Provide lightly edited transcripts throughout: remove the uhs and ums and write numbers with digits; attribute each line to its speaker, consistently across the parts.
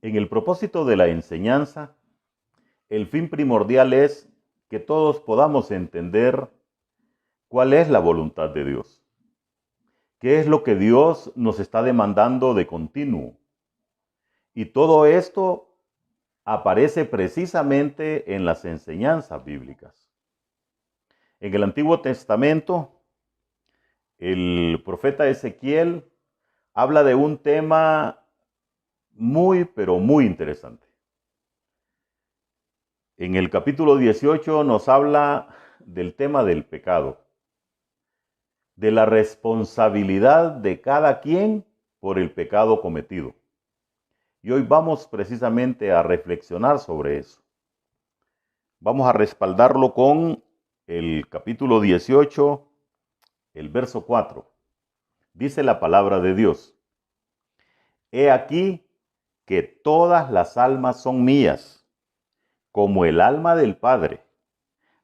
Speaker 1: En el propósito de la enseñanza, el fin primordial es que todos podamos entender cuál es la voluntad de Dios. ¿Qué es lo que Dios nos está demandando de continuo? Y todo esto aparece precisamente en las enseñanzas bíblicas. En el Antiguo Testamento, el profeta Ezequiel habla de un tema pero muy interesante. En el capítulo 18 nos habla del tema del pecado, de la responsabilidad de cada quien por el pecado cometido. Y hoy vamos precisamente a reflexionar sobre eso. Vamos a respaldarlo con el capítulo 18, el verso 4. Dice la palabra de Dios: He aquí que todas las almas son mías, como el alma del Padre.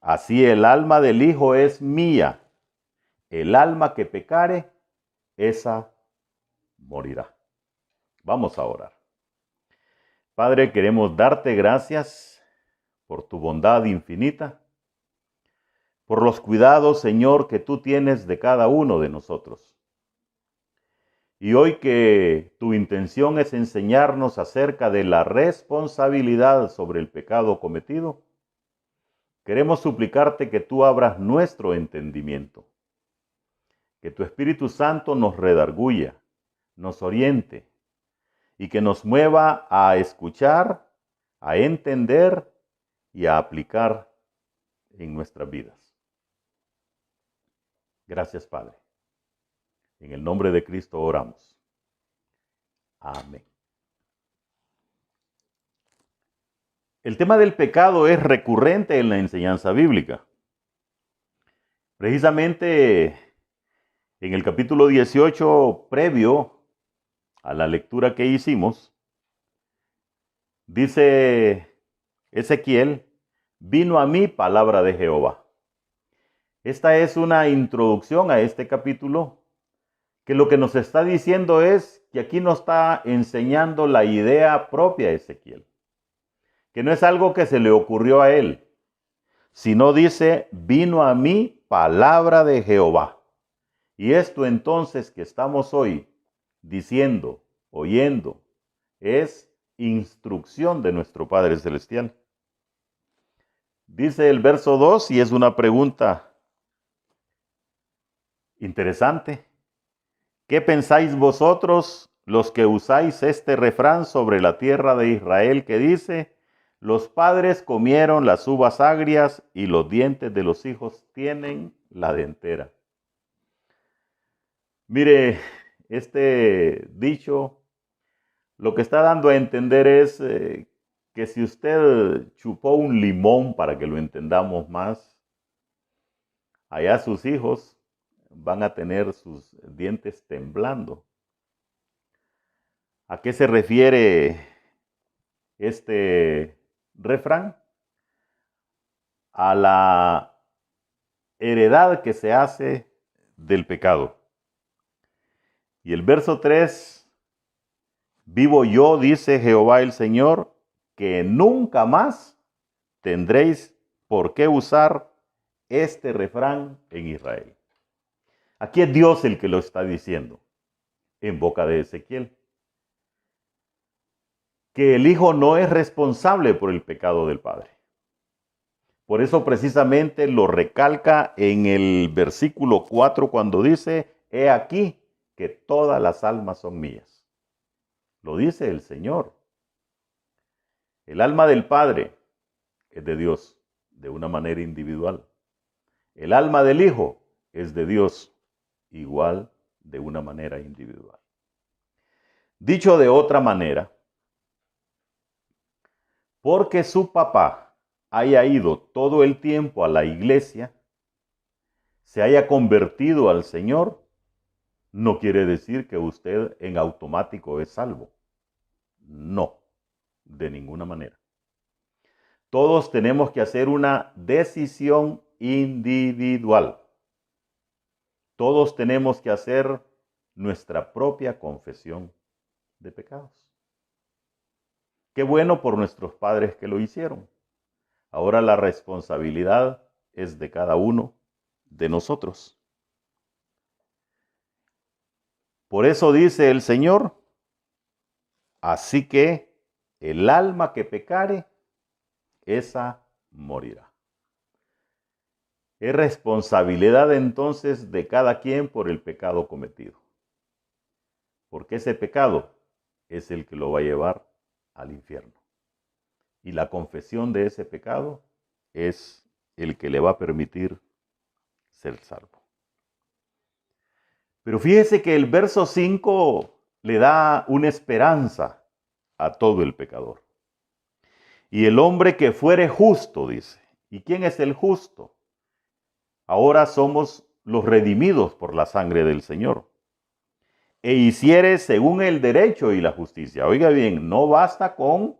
Speaker 1: Así el alma del Hijo es mía. El alma que pecare, esa morirá. Vamos a orar. Padre, queremos darte gracias por tu bondad infinita, por los cuidados, Señor, que tú tienes de cada uno de nosotros. Y hoy que tu intención es enseñarnos acerca de la responsabilidad sobre el pecado cometido, queremos suplicarte que tú abras nuestro entendimiento, que tu Espíritu Santo nos redarguya, nos oriente y que nos mueva a escuchar, a entender y a aplicar en nuestras vidas. Gracias, Padre. En el nombre de Cristo oramos. Amén. El tema del pecado es recurrente en la enseñanza bíblica. Precisamente en el capítulo 18, previo a la lectura que hicimos, dice Ezequiel: vino a mí palabra de Jehová. Esta es una introducción a este capítulo que lo que nos está diciendo es que aquí nos está enseñando la idea propia de Ezequiel, que no es algo que se le ocurrió a él, sino dice: vino a mí palabra de Jehová. Y esto entonces que estamos hoy diciendo, oyendo, es instrucción de nuestro Padre Celestial. Dice el verso 2, y es una pregunta interesante: ¿qué pensáis vosotros, los que usáis este refrán sobre la tierra de Israel, que dice: los padres comieron las uvas agrias y los dientes de los hijos tienen la dentera? Mire, este dicho lo que está dando a entender es que si usted chupó un limón, para que lo entendamos más, allá sus hijos van a tener sus dientes temblando. ¿A qué se refiere este refrán? A la heredad que se hace del pecado. Y el verso 3, vivo yo, dice Jehová el Señor, que nunca más tendréis por qué usar este refrán en Israel. Aquí es Dios el que lo está diciendo, en boca de Ezequiel, que el Hijo no es responsable por el pecado del Padre. Por eso precisamente lo recalca en el versículo 4 cuando dice: he aquí que todas las almas son mías. Lo dice el Señor. El alma del Padre es de Dios de una manera individual. El alma del Hijo es de Dios igual de una manera individual. Dicho de otra manera, porque su papá haya ido todo el tiempo a la iglesia, se haya convertido al Señor, no quiere decir que usted en automático es salvo. No, de ninguna manera. Todos tenemos que hacer una decisión individual. Todos tenemos que hacer nuestra propia confesión de pecados. Qué bueno por nuestros padres que lo hicieron. Ahora la responsabilidad es de cada uno de nosotros. Por eso dice el Señor, así que el alma que pecare, esa morirá. Es responsabilidad entonces de cada quien por el pecado cometido. Porque ese pecado es el que lo va a llevar al infierno. Y la confesión de ese pecado es el que le va a permitir ser salvo. Pero fíjese que el verso 5 le da una esperanza a todo el pecador. Y el hombre que fuere justo, dice. ¿Y quién es el justo? Ahora somos los redimidos por la sangre del Señor. E hiciere según el derecho y la justicia. Oiga bien, no basta con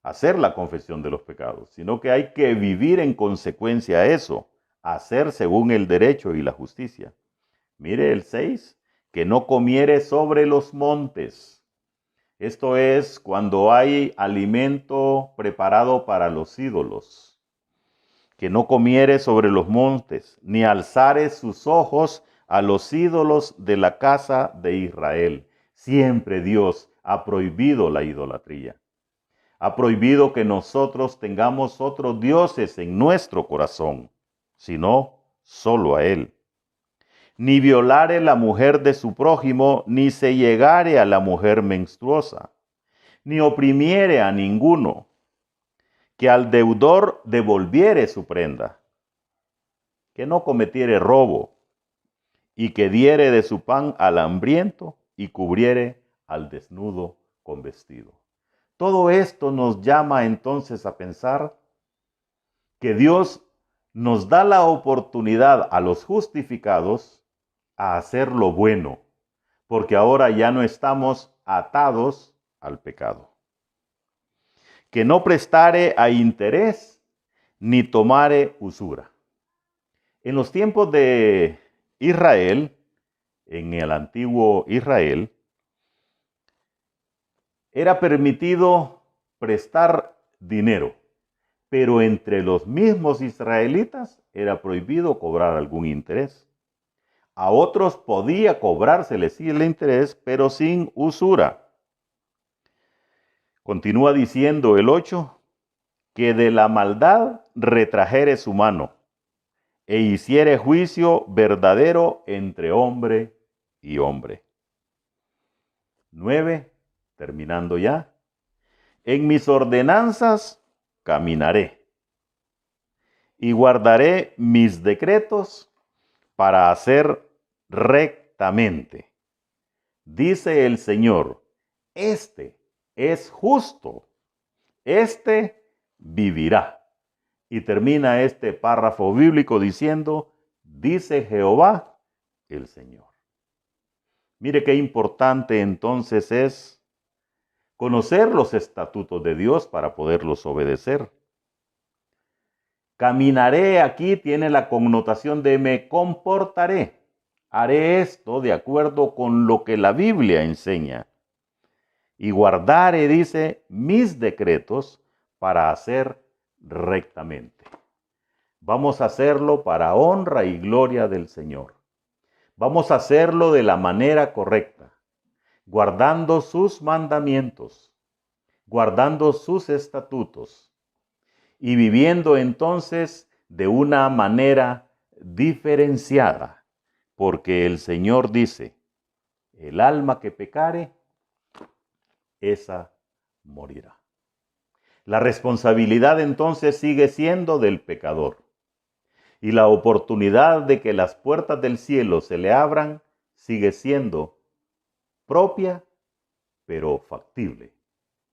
Speaker 1: hacer la confesión de los pecados, sino que hay que vivir en consecuencia a eso, hacer según el derecho y la justicia. Mire el 6, que no comiere sobre los montes. Esto es cuando hay alimento preparado para los ídolos. Que no comiere sobre los montes, ni alzare sus ojos a los ídolos de la casa de Israel. Siempre Dios ha prohibido la idolatría. Ha prohibido que nosotros tengamos otros dioses en nuestro corazón, sino solo a Él. Ni violare la mujer de su prójimo, ni se llegare a la mujer menstruosa, ni oprimiere a ninguno, que al deudor devolviere su prenda, que no cometiere robo, y que diere de su pan al hambriento, y cubriere al desnudo con vestido. Todo esto nos llama entonces a pensar que Dios nos da la oportunidad a los justificados a hacer lo bueno, porque ahora ya no estamos atados al pecado. Que no prestare a interés, ni tomare usura. En los tiempos de Israel, en el antiguo Israel, era permitido prestar dinero, pero entre los mismos israelitas era prohibido cobrar algún interés. A otros podía cobrárseles sí el interés, pero sin usura. Continúa diciendo el 8, que de la maldad retrajere su mano, e hiciere juicio verdadero entre hombre y hombre. 9, terminando ya. En mis ordenanzas caminaré, y guardaré mis decretos para hacer rectamente. Dice el Señor, este es justo, este vivirá. Y termina este párrafo bíblico diciendo, dice Jehová el Señor. Mire qué importante entonces es conocer los estatutos de Dios para poderlos obedecer. Caminaré aquí tiene la connotación de me comportaré. Haré esto de acuerdo con lo que la Biblia enseña. Y guardaré, dice, mis decretos para hacer rectamente. Vamos a hacerlo para honra y gloria del Señor. Vamos a hacerlo de la manera correcta, guardando sus mandamientos, guardando sus estatutos y viviendo entonces de una manera diferenciada, porque el Señor dice, el alma que pecare, esa morirá. La responsabilidad entonces sigue siendo del pecador. Y la oportunidad de que las puertas del cielo se le abran sigue siendo propia, pero factible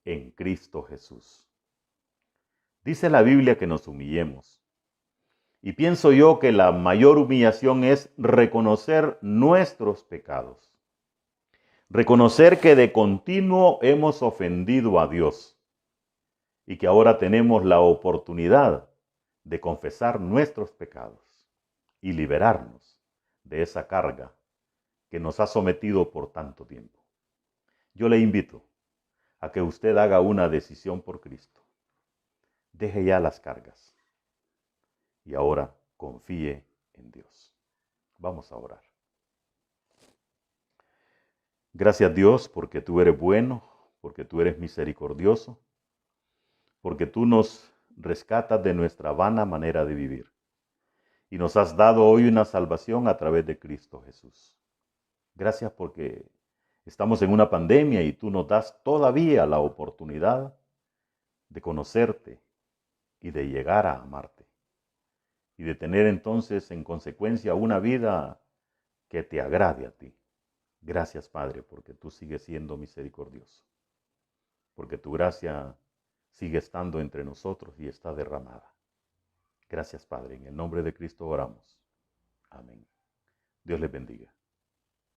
Speaker 1: en Cristo Jesús. Dice la Biblia que nos humillemos. Y pienso yo que la mayor humillación es reconocer nuestros pecados. Reconocer que de continuo hemos ofendido a Dios y que ahora tenemos la oportunidad de confesar nuestros pecados y liberarnos de esa carga que nos ha sometido por tanto tiempo. Yo le invito a que usted haga una decisión por Cristo. Deje ya las cargas y ahora confíe en Dios. Vamos a orar. Gracias Dios porque tú eres bueno, porque tú eres misericordioso, porque tú nos rescatas de nuestra vana manera de vivir y nos has dado hoy una salvación a través de Cristo Jesús. Gracias porque estamos en una pandemia y tú nos das todavía la oportunidad de conocerte y de llegar a amarte y de tener entonces en consecuencia una vida que te agrade a ti. Gracias, Padre, porque tú sigues siendo misericordioso, porque tu gracia sigue estando entre nosotros y está derramada. Gracias, Padre. En el nombre de Cristo oramos. Amén. Dios les bendiga.